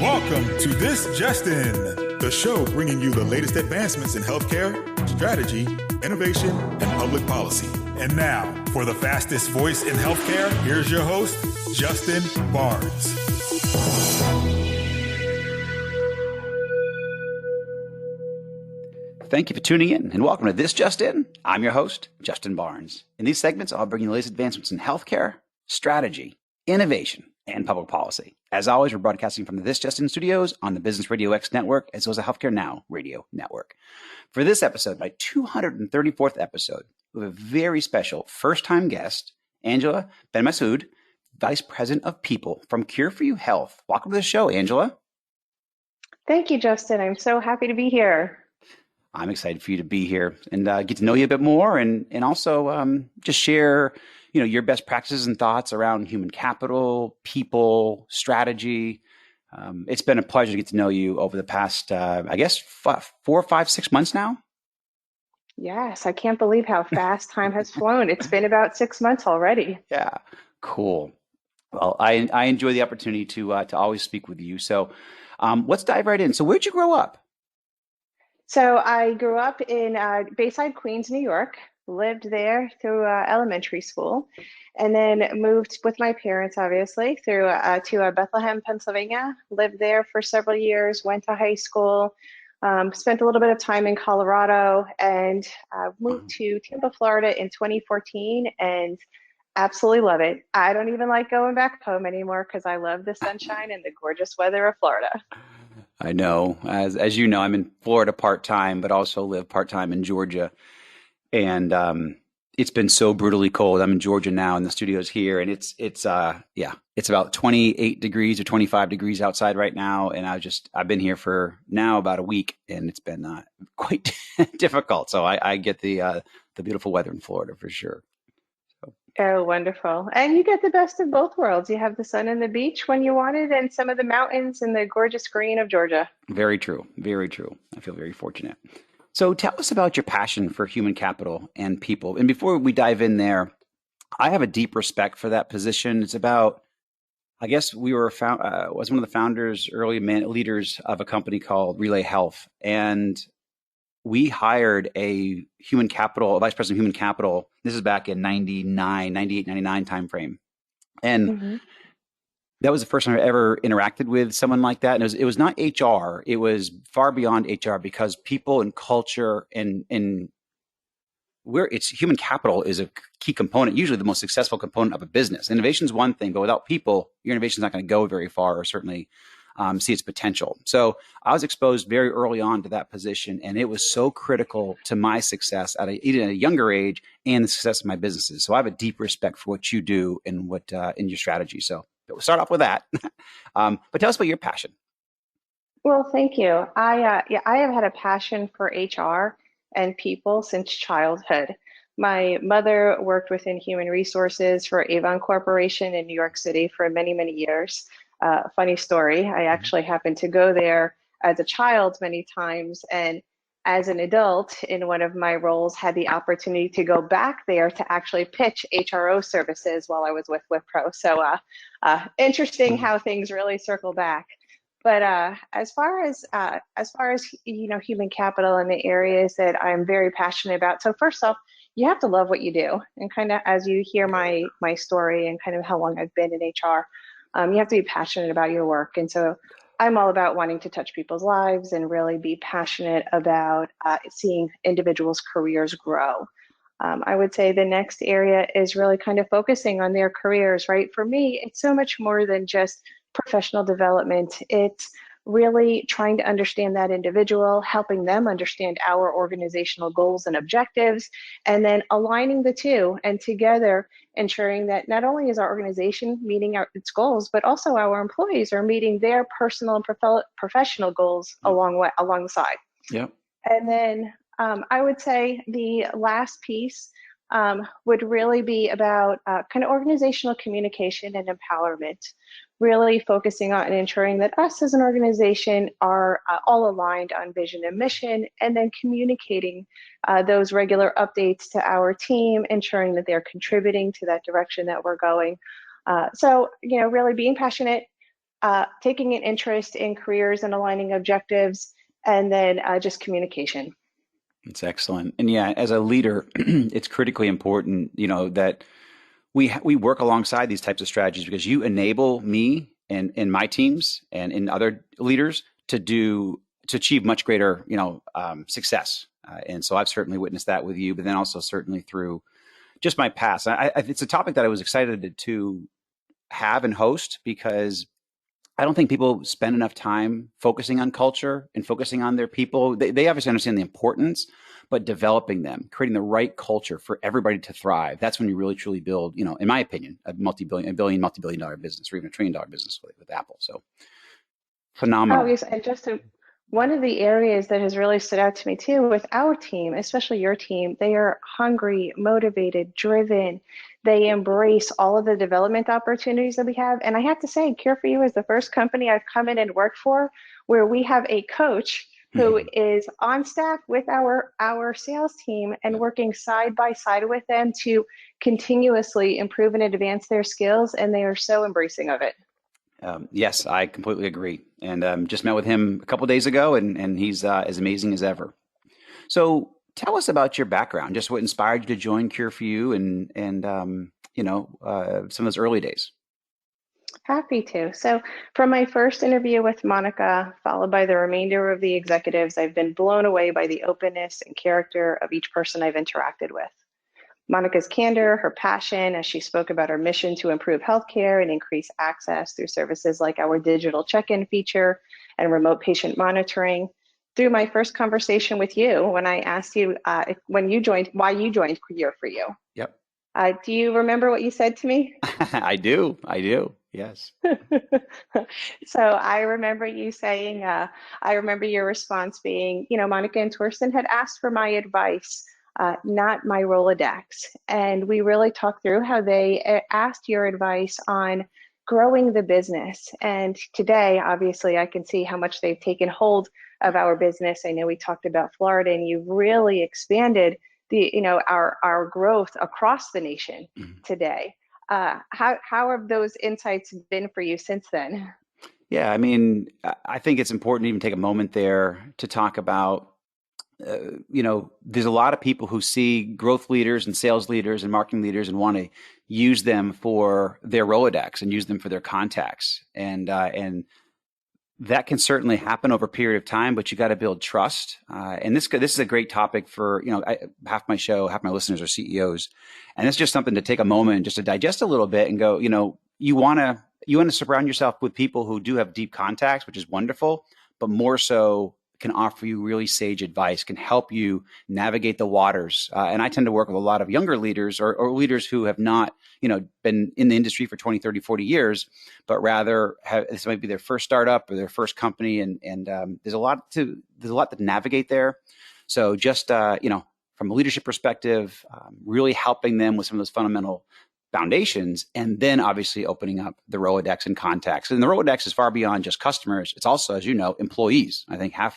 Welcome to This Just In, the show bringing you the latest advancements in healthcare, strategy, innovation, and public policy. And now, for the fastest voice in healthcare, here's your host, Justin Barnes. Thank you for tuning in, and welcome to This Just In. I'm your host, Justin Barnes. In these segments, I'll bring you the latest advancements in healthcare, strategy, innovation, and public policy. As always, we're broadcasting from the This Just In studios on the Business Radio X network, as well as the Healthcare Now radio network. For this episode, my 234th episode, we have a very special first-time guest, Angela Benmassaoud, Vice President of People from Qure4U Health. Welcome to the show, Angela. Thank you, Justin. I'm so happy to be here. I'm excited for you to be here and get to know you a bit more, and also just share, your best practices and thoughts around human capital, people, strategy. It's been a pleasure to get to know you over the past, 4, 5, 6 months now. Yes, I can't believe how fast time has flown. It's been about 6 months already. Yeah, cool. Well, I enjoy the opportunity to always speak with you. So let's dive right in. So where'd you grow up? So I grew up in Bayside, Queens, New York, lived there through elementary school, and then moved with my parents, obviously, through to Bethlehem, Pennsylvania, lived there for several years, went to high school, spent a little bit of time in Colorado, and moved to Tampa, Florida in 2014, and absolutely love it. I don't even like going back home anymore because I love the sunshine and the gorgeous weather of Florida. I know, as you know, I'm in Florida part-time, but also live part-time in Georgia. And it's been so brutally cold. I'm in Georgia now, and the studio's here, and it's about 28 degrees or 25 degrees outside right now. And I've been here for now about a week, and it's been quite difficult. So I get the beautiful weather in Florida for sure. Oh, wonderful. And you get the best of both worlds. You have the sun and the beach when you want it, and some of the mountains and the gorgeous green of Georgia. Very true. Very true. I feel very fortunate. So tell us about your passion for human capital and people. And before we dive in there, I have a deep respect for that position. It's about, I guess we were was one of the founders, early leaders of a company called Relay Health. And we hired a vice president of human capital. This is back in 98, 99 timeframe. And that was the first time I ever interacted with someone like that. And it was not HR. It was far beyond HR, because people and culture and where it's human capital is a key component, usually the most successful component of a business. Innovation is one thing, but without people, your innovation is not going to go very far, or certainly see its potential. So I was exposed very early on to that position, and it was so critical to my success even at a younger age and the success of my businesses. So I have a deep respect for what you do and what in your strategy. So we'll start off with that. But tell us about your passion. Well, thank you. I have had a passion for HR and people since childhood. My mother worked within human resources for Avon Corporation in New York City for many, many years. Funny story, I actually happened to go there as a child many times, and as an adult in one of my roles had the opportunity to go back there to actually pitch HRO services while I was with Wipro. So interesting how things really circle back. But as far as human capital and the areas that I'm very passionate about. So first off, you have to love what you do, and kind of as you hear my story and kind of how long I've been in HR. You have to be passionate about your work. And so I'm all about wanting to touch people's lives and really be passionate about seeing individuals' careers grow. I would say the next area is really kind of focusing on their careers, right? For me, it's so much more than just professional development. It's really trying to understand that individual, helping them understand our organizational goals and objectives, and then aligning the two, and together ensuring that not only is our organization meeting its goals, but also our employees are meeting their personal and professional goals along the side. Yep. And then I would say the last piece would really be about kind of organizational communication and empowerment, really focusing on ensuring that us as an organization are all aligned on vision and mission, and then communicating those regular updates to our team, ensuring that they're contributing to that direction that we're going. So, really being passionate, taking an interest in careers and aligning objectives, and then just communication. It's excellent. And yeah, as a leader, it's critically important, that we work alongside these types of strategies because you enable me and my teams and in other leaders to achieve much greater, success. And so I've certainly witnessed that with you, but then also certainly through just my past. It's a topic that I was excited to have and host because I don't think people spend enough time focusing on culture and focusing on their people. They obviously understand the importance, but developing them, creating the right culture for everybody to thrive. That's when you really truly build, in my opinion, a multi-billion dollar business or even $1 trillion business with Apple. So Oh, phenomenal. yes. And one of the areas that has really stood out to me too with our team, especially your team, they are hungry, motivated, driven. They embrace all of the development opportunities that we have. And I have to say, Qure4U is the first company I've come in and worked for where we have a coach who is on staff with our sales team and working side by side with them to continuously improve and advance their skills. And they are so embracing of it. Yes, I completely agree. And just met with him a couple of days ago, and he's as amazing as ever. So tell us about your background, just what inspired you to join Qure4U and some of those early days. Happy to. So from my first interview with Monica, followed by the remainder of the executives, I've been blown away by the openness and character of each person I've interacted with. Monica's candor, her passion as she spoke about our mission to improve healthcare and increase access through services like our digital check-in feature and remote patient monitoring. Through my first conversation with you, when I asked you why you joined Qure4U. Yep. Do you remember what you said to me? I do. Yes. So I remember you saying, I remember your response being, Monica and Torsten had asked for my advice, not my Rolodex. And we really talked through how they asked your advice on growing the business. And today, obviously, I can see how much they've taken hold of our business. I know we talked about Florida, and you've really expanded our growth across the nation today. How have those insights been for you since then? Yeah, I think it's important to even take a moment there to talk about, there's a lot of people who see growth leaders and sales leaders and marketing leaders and want to use them for their Rolodex and use them for their contacts. And that can certainly happen over a period of time, but you got to build trust. And this is a great topic for, half my listeners are CEOs. And it's just something to take a moment just to digest a little bit and go, you want to surround yourself with people who do have deep contacts, which is wonderful, but more so can offer you really sage advice, can help you navigate the waters. And I tend to work with a lot of younger leaders or leaders who have not, been in the industry for 20, 30, 40 years, but rather this might be their first startup or their first company. And there's a lot to navigate there. So just, from a leadership perspective, really helping them with some of those fundamental foundations, and then obviously opening up the Rolodex and contacts. And the Rolodex is far beyond just customers. It's also, as you know, employees. I think half,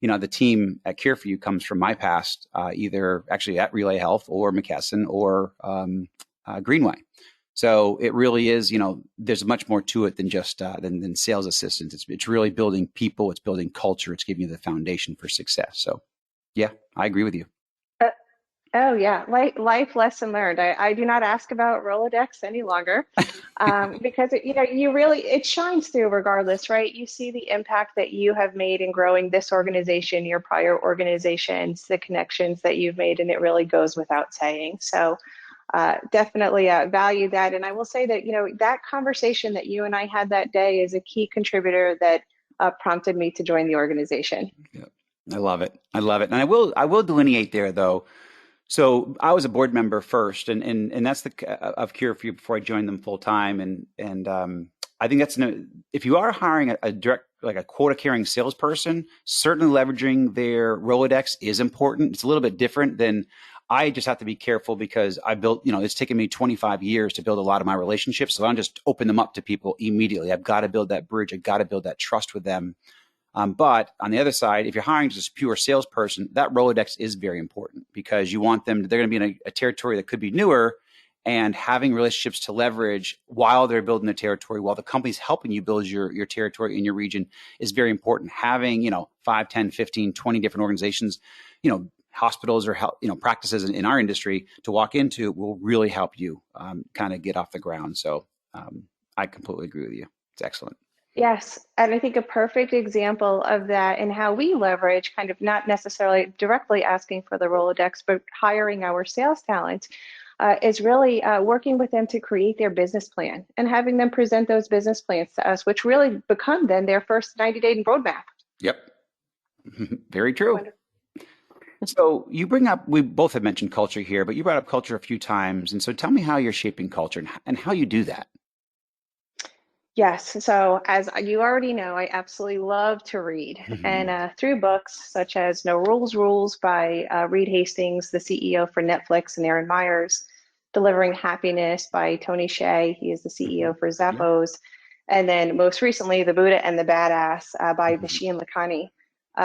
the team at Qure4U comes from my past, either actually at Relay Health or McKesson or Greenway. So it really is, there's much more to it than just than sales assistants. It's really building people. It's building culture. It's giving you the foundation for success. So yeah, I agree with you. Oh yeah, life lesson learned. I do not ask about Rolodex any longer because it shines through regardless, right? You see the impact that you have made in growing this organization, your prior organizations, the connections that you've made, and it really goes without saying. So definitely value that. And I will say that, that conversation that you and I had that day is a key contributor that prompted me to join the organization. Yeah, I love it. And I will delineate there though. So I was a board member first, and that's of Qure4U before I joined them full time, and I think if you are hiring a direct, like a quota carrying salesperson, certainly leveraging their Rolodex is important. It's a little bit different than I just have to be careful because I built, it's taken me 25 years to build a lot of my relationships, so I don't just open them up to people immediately. I've got to build that bridge. I've got to build that trust with them. But on the other side, if you're hiring just a pure salesperson, that Rolodex is very important because you want them, they're going to be in a territory that could be newer. and having relationships to leverage while they're building their territory, while the company's helping you build your territory in your region is very important. Having, 5, 10, 15, 20 different organizations, hospitals or health, practices in our industry to walk into will really help you kind of get off the ground. So I completely agree with you. It's excellent. Yes, and I think a perfect example of that and how we leverage kind of not necessarily directly asking for the Rolodex, but hiring our sales talent is really working with them to create their business plan and having them present those business plans to us, which really become then their first 90-day roadmap. Yep. Very true. Wonderful. So we both have mentioned culture here, but you brought up culture a few times. And so tell me how you're shaping culture and how you do that. Yes, so as you already know, I absolutely love to read. And through books such as No Rules Rules by Reed Hastings, the CEO for Netflix, and Aaron Myers, Delivering Happiness by Tony Hsieh, he is the CEO for Zappos, and then most recently, The Buddha and the Badass by Vishen Lakhani.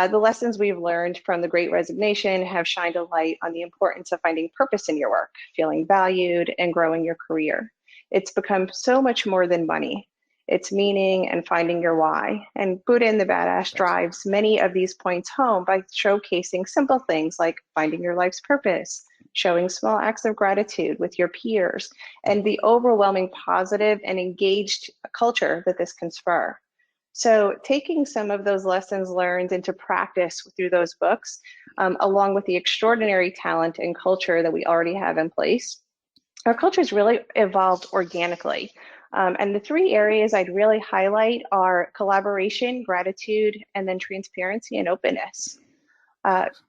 The lessons we've learned from the Great Resignation have shined a light on the importance of finding purpose in your work, feeling valued, and growing your career. It's become so much more than money. It's meaning and finding your why. And Buddha and the Badass drives many of these points home by showcasing simple things like finding your life's purpose, showing small acts of gratitude with your peers, and the overwhelming positive and engaged culture that this can spur. So taking some of those lessons learned into practice through those books, along with the extraordinary talent and culture that we already have in place, our culture has really evolved organically. And the three areas I'd really highlight are collaboration, gratitude, and then transparency and openness.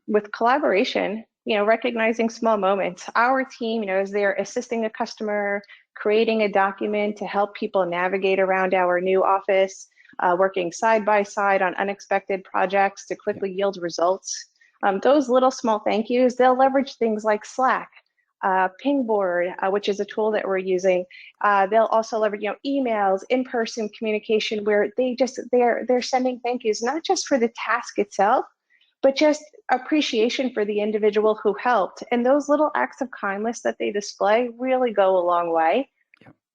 With collaboration, recognizing small moments. Our team, as they're assisting a customer, creating a document to help people navigate around our new office, working side by side on unexpected projects to quickly yield results. Those little small thank yous, they'll leverage things like Slack, Pingboard, which is a tool that we're using. They'll also leverage, emails, in-person communication, where they're sending thank yous, not just for the task itself, but just appreciation for the individual who helped. And those little acts of kindness that they display really go a long way.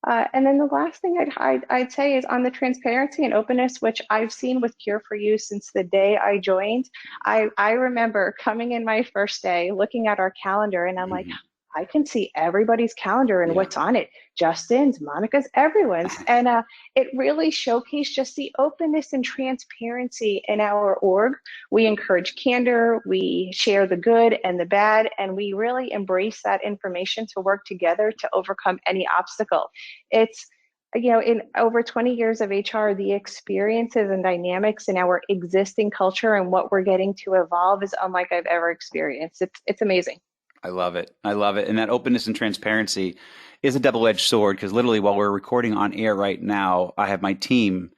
And then the last thing I'd say is on the transparency and openness, which I've seen with Qure4U since the day I joined. I remember coming in my first day, looking at our calendar, and I'm like, I can see everybody's calendar and what's on it. Justin's, Monica's, everyone's. And it really showcased just the openness and transparency in our org. We encourage candor, we share the good and the bad, and we really embrace that information to work together to overcome any obstacle. It's, in over 20 years of HR, the experiences and dynamics in our existing culture and what we're getting to evolve is unlike I've ever experienced. It's amazing. I love it. I love it. And that openness and transparency is a double-edged sword, because literally while we're recording on air right now, I have my team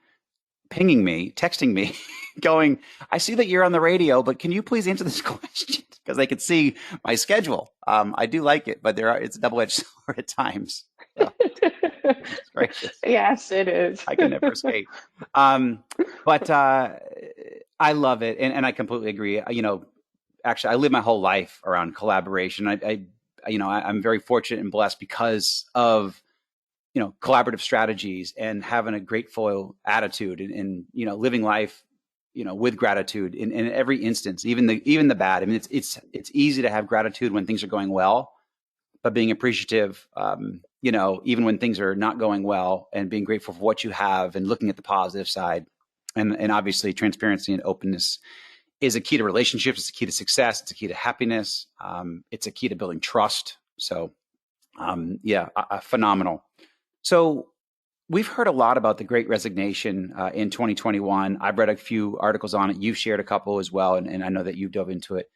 pinging me, texting me, going, I see that you're on the radio, but can you please answer this question? Because they can see my schedule. I do like it, but it's a double-edged sword at times. So, it's gracious. Yes, it is. I can never escape. But I love it. And I completely agree. Actually, I live my whole life around collaboration. I'm very fortunate and blessed because of, collaborative strategies and having a grateful attitude and living life, with gratitude in every instance, even the bad. I mean, it's easy to have gratitude when things are going well, but being appreciative, even when things are not going well, and being grateful for what you have and looking at the positive side, and obviously transparency and openness is a key to relationships. It's a key to success. It's a key to happiness. It's a key to building trust. So, phenomenal. So we've heard a lot about the Great Resignation in 2021. I've read a few articles on it. You've shared a couple as well. And I know that you've dove into it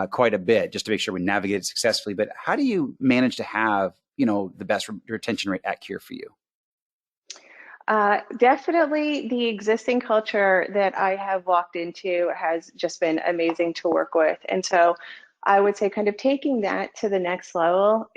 quite a bit just to make sure we navigate it successfully. But how do you manage to have, the best retention rate at Qure4U? Definitely the existing culture that I have walked into has just been amazing to work with. And so I would say kind of taking that to the next level,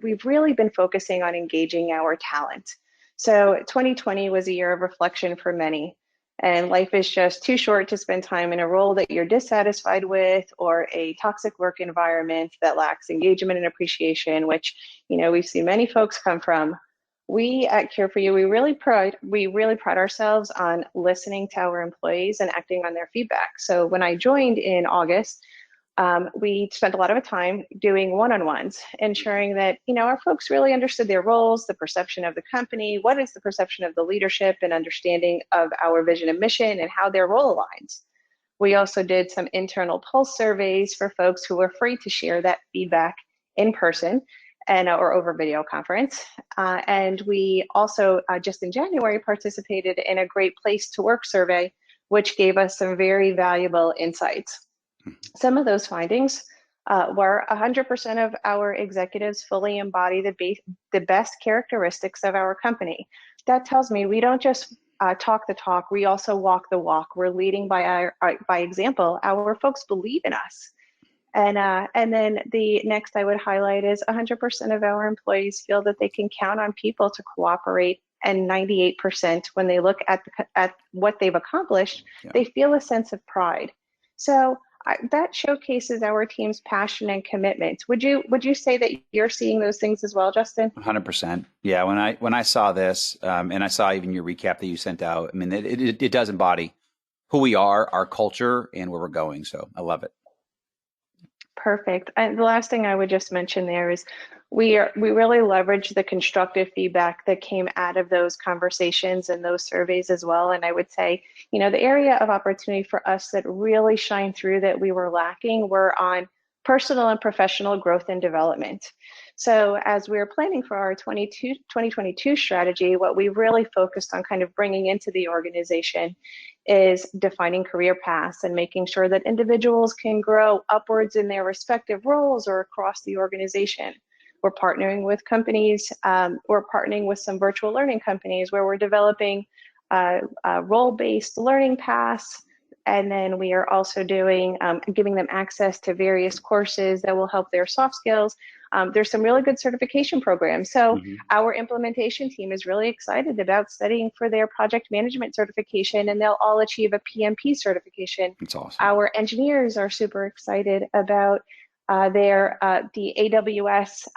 we've really been focusing on engaging our talent. So 2020 was a year of reflection for many. And life is just too short to spend time in a role that you're dissatisfied with or a toxic work environment that lacks engagement and appreciation, which, we've seen many folks come from. We at Qure4U, we really pride ourselves on listening to our employees and acting on their feedback. So when I joined in August, we spent a lot of time doing one-on-ones, ensuring that our folks really understood their roles, the perception of the company, what is the perception of the leadership, and understanding of our vision and mission, and how their role aligns. We also did some internal pulse surveys for folks who were free to share that feedback in person and or over video conference. And we also just in January participated in a Great Place to Work survey, which gave us some very valuable insights. Some of those findings were 100% of our executives fully embody the best characteristics of our company. That tells me we don't just talk the talk, we also walk the walk. We're leading by example. Our folks believe in us. And then the next I would highlight is 100% of our employees feel that they can count on people to cooperate, and 98% when they look at what they've accomplished, they feel a sense of pride. So that showcases our team's passion and commitment. Would you say that you're seeing those things as well, Justin? 100%. Yeah. When I saw this, and I saw even your recap that you sent out, I mean, it does embody who we are, our culture, and where we're going. So I love it. Perfect. And the last thing I would just mention there is we really leverage the constructive feedback that came out of those conversations and those surveys as well. And I would say, the area of opportunity for us that really shined through that we were lacking were on personal and professional growth and development. So as we were planning for our 2022 strategy, what we really focused on kind of bringing into the organization is defining career paths and making sure that individuals can grow upwards in their respective roles or across the organization. We're partnering with companies, we're partnering with some virtual learning companies where we're developing role-based learning paths. And then we are also doing, giving them access to various courses that will help their soft skills. There's some really good certification programs. So our implementation team is really excited about studying for their project management certification, and they'll all achieve a PMP certification. That's awesome. Our engineers are super excited about the AWS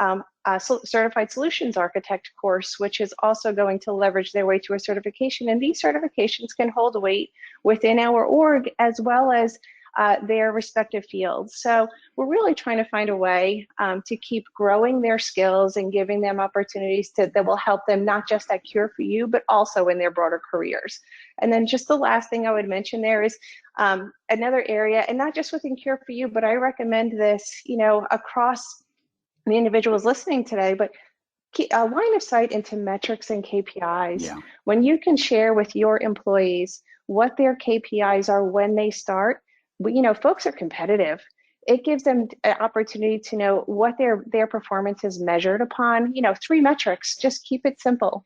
Certified Solutions Architect course, which is also going to leverage their way to a certification. And these certifications can hold weight within our org as well as their respective fields. So we're really trying to find a way to keep growing their skills and giving them opportunities that will help them not just at Qure4U, but also in their broader careers. And then just the last thing I would mention there is another area, and not just within Qure4U, but I recommend this, across the individuals listening today, but a line of sight into metrics and KPIs. Yeah. When you can share with your employees what their KPIs are when they start, folks are competitive. It gives them an opportunity to know what their performance is measured upon, 3 metrics, just keep it simple.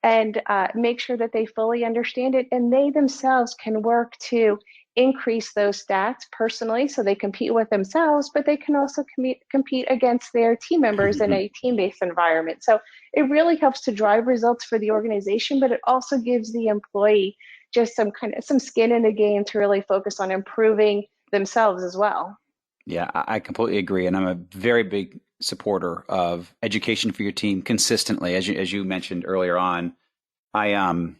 And make sure that they fully understand it, and they themselves can work to increase those stats personally so they compete with themselves, but they can also compete against their team members in a team-based environment. So it really helps to drive results for the organization, but it also gives the employee just some skin in the game to really focus on improving themselves as well. Yeah, I completely agree. And I'm a very big supporter of education for your team consistently. As you mentioned earlier on, I've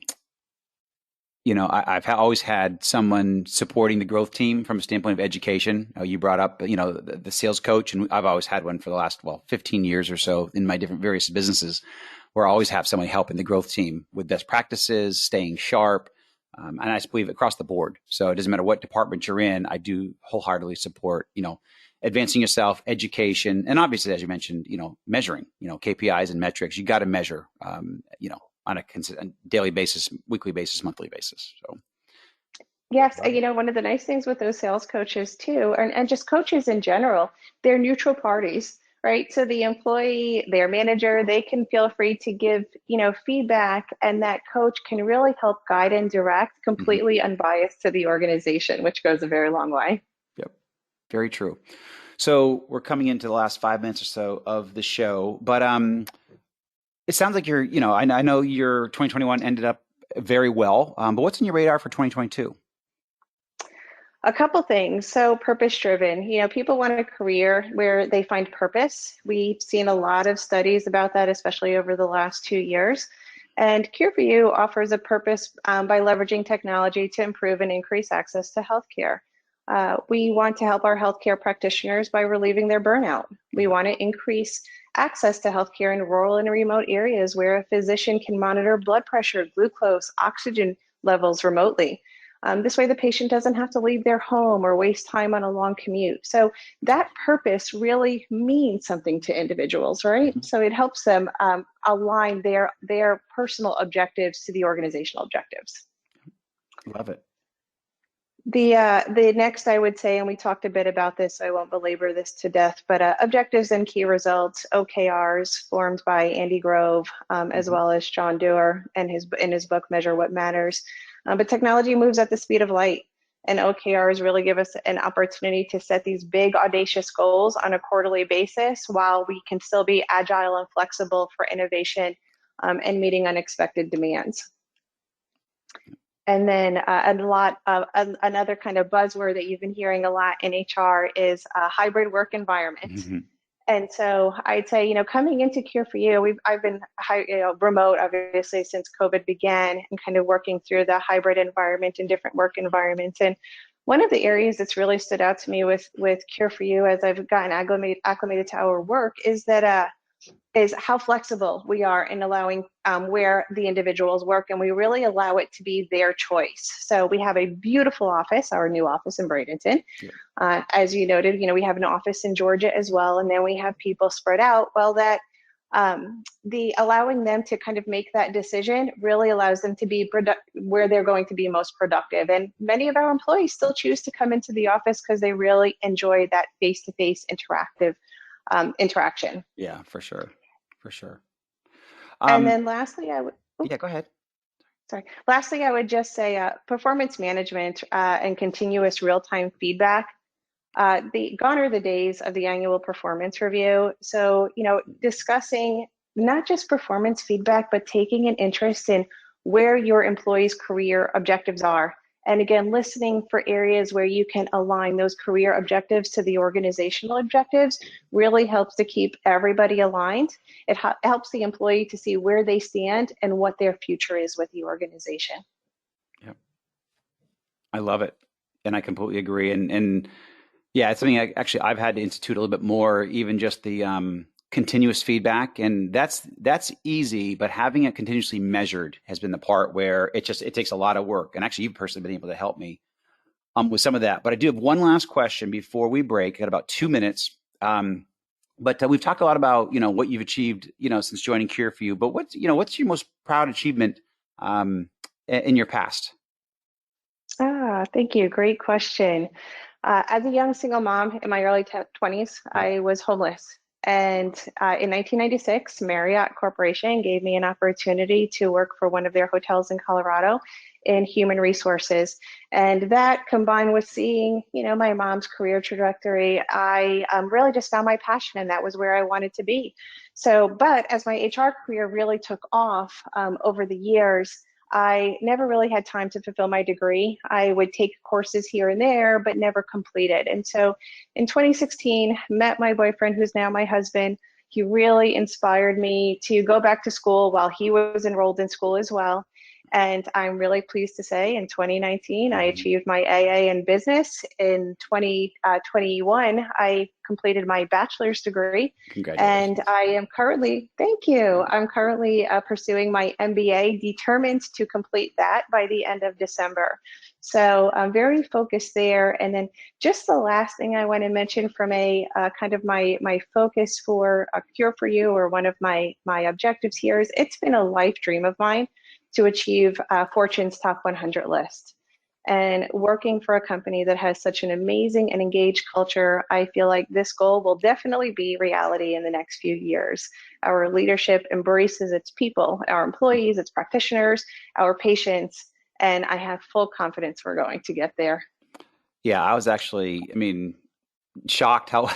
always had someone supporting the growth team from a standpoint of education. You brought up, the sales coach, and I've always had one for the last, 15 years or so in my different various businesses, where I always have somebody helping the growth team with best practices, staying sharp. And I just believe across the board. So it doesn't matter what department you're in, I do wholeheartedly support, advancing yourself, education, and obviously, as you mentioned, measuring, KPIs and metrics. You got to measure, on a consistent daily basis, weekly basis, monthly basis. So. Yes, one of the nice things with those sales coaches too, and just coaches in general, they're neutral parties, right? So the employee, their manager, they can feel free to give, feedback, and that coach can really help guide and direct completely unbiased to the organization, which goes a very long way. Yep, very true. So we're coming into the last 5 minutes or so of the show, but it sounds like you're, I know your 2021 ended up very well. But what's on your radar for 2022? A couple things. So purpose driven, people want a career where they find purpose. We've seen a lot of studies about that, especially over the last 2 years. And Qure4U offers a purpose by leveraging technology to improve and increase access to healthcare. We want to help our healthcare practitioners by relieving their burnout. We want to increase access to healthcare in rural and remote areas where a physician can monitor blood pressure, glucose, oxygen levels remotely. This way the patient doesn't have to leave their home or waste time on a long commute. So that purpose really means something to individuals, right? So it helps them align their personal objectives to the organizational objectives. Love it. The next I would say, and we talked a bit about this, so I won't belabor this to death, but objectives and key results, OKRs, formed by Andy Grove, as well as John Doerr in his book, Measure What Matters. But technology moves at the speed of light, and OKRs really give us an opportunity to set these big, audacious goals on a quarterly basis while we can still be agile and flexible for innovation and meeting unexpected demands. And then another kind of buzzword that you've been hearing a lot in HR is a hybrid work environment. And so I'd say, coming into Qure4U, I've been remote, obviously, since COVID began, and kind of working through the hybrid environment and different work environments. And one of the areas that's really stood out to me with Qure4U as I've gotten acclimated to our work is that is how flexible we are in allowing where the individuals work, and we really allow it to be their choice. So we have a beautiful office, our new office in Bradenton. As you noted, we have an office in Georgia as well, and then we have people spread out. Well, that the allowing them to kind of make that decision really allows them to be where they're going to be most productive. And many of our employees still choose to come into the office because they really enjoy that face-to-face interactive interaction. Yeah, for sure. For sure. And then lastly, I would... Yeah, go ahead. Sorry. Lastly, I would just say performance management and continuous real-time feedback. Gone are the days of the annual performance review. So, discussing not just performance feedback, but taking an interest in where your employees' career objectives are. And again, listening for areas where you can align those career objectives to the organizational objectives really helps to keep everybody aligned. It helps the employee to see where they stand and what their future is with the organization. Yep. I love it. And I completely agree. And yeah, it's something I've had to institute a little bit more, even just the continuous feedback. And that's easy, but having it continuously measured has been the part where it takes a lot of work. And actually, you've personally been able to help me with some of that. But I do have one last question before we break. I got about 2 minutes. But we've talked a lot about, what you've achieved, since joining Qure4U. But what's your most proud achievement in your past? Thank you. Great question. As a young single mom in my early 20s, I was homeless. And in 1996, Marriott Corporation gave me an opportunity to work for one of their hotels in Colorado in human resources. And that, combined with seeing, my mom's career trajectory, I really just found my passion, and that was where I wanted to be. So, but as my HR career really took off over the years, I never really had time to fulfill my degree. I would take courses here and there, but never completed. And so in 2016, met my boyfriend, who's now my husband. He really inspired me to go back to school while he was enrolled in school as well. And I'm really pleased to say in 2019, I achieved my AA in business. In 2021, I completed my bachelor's degree. Congratulations. And I am currently, thank you, I'm currently pursuing my MBA, determined to complete that by the end of December. So I'm very focused there. And then just the last thing I want to mention from a kind of my focus for Qure4U, or one of my objectives here, is it's been a life dream of mine to achieve Fortune's top 100 list. And working for a company that has such an amazing and engaged culture, I feel like this goal will definitely be reality in the next few years. Our leadership embraces its people, our employees, its practitioners, our patients, and I have full confidence we're going to get there. Yeah, I was actually, shocked how,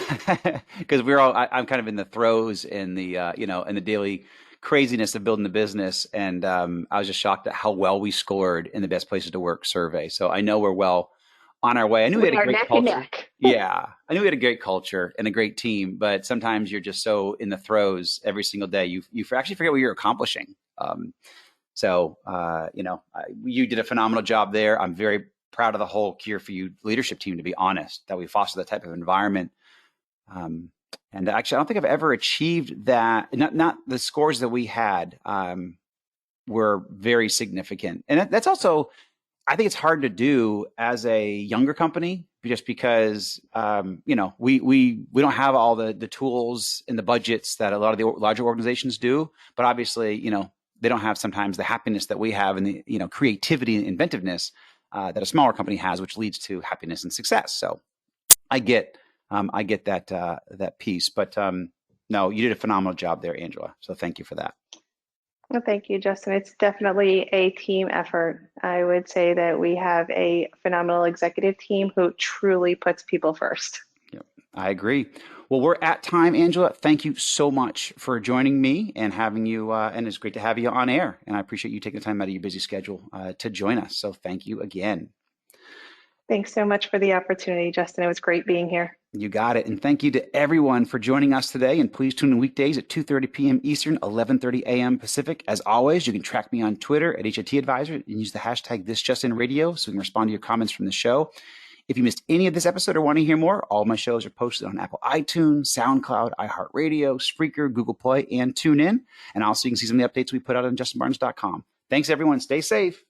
because I'm kind of in the throes in the, in the daily craziness of building the business. And I was just shocked at how well we scored in the best places to work survey. So I know we're well on our way. I knew we had a great culture. Yeah, I knew we had a great culture and a great team, but sometimes you're just so in the throes every single day, you actually forget what you're accomplishing. You did a phenomenal job there. I'm very proud of the whole Qure4U leadership team, to be honest, that we foster that type of environment. And actually, I don't think I've ever achieved that. Not the scores that we had were very significant. And that's also, I think it's hard to do as a younger company, just because we don't have all the tools and the budgets that a lot of the larger organizations do. But obviously, they don't have sometimes the happiness that we have and the creativity and inventiveness that a smaller company has, which leads to happiness and success. So I get that piece. But no, you did a phenomenal job there, Angela. So thank you for that. Well, thank you, Justin. It's definitely a team effort. I would say that we have a phenomenal executive team who truly puts people first. Yep, I agree. Well, we're at time, Angela. Thank you so much for joining me and having you. And it's great to have you on air. And I appreciate you taking the time out of your busy schedule to join us. So thank you again. Thanks so much for the opportunity, Justin. It was great being here. You got it. And thank you to everyone for joining us today. And please tune in weekdays at 2:30 p.m. Eastern, 11:30 a.m. Pacific. As always, you can track me on Twitter at HIT Advisor and use the hashtag ThisJustinRadio so we can respond to your comments from the show. If you missed any of this episode or want to hear more, all my shows are posted on Apple iTunes, SoundCloud, iHeartRadio, Spreaker, Google Play, and TuneIn. And also you can see some of the updates we put out on justinbarnes.com. Thanks, everyone. Stay safe.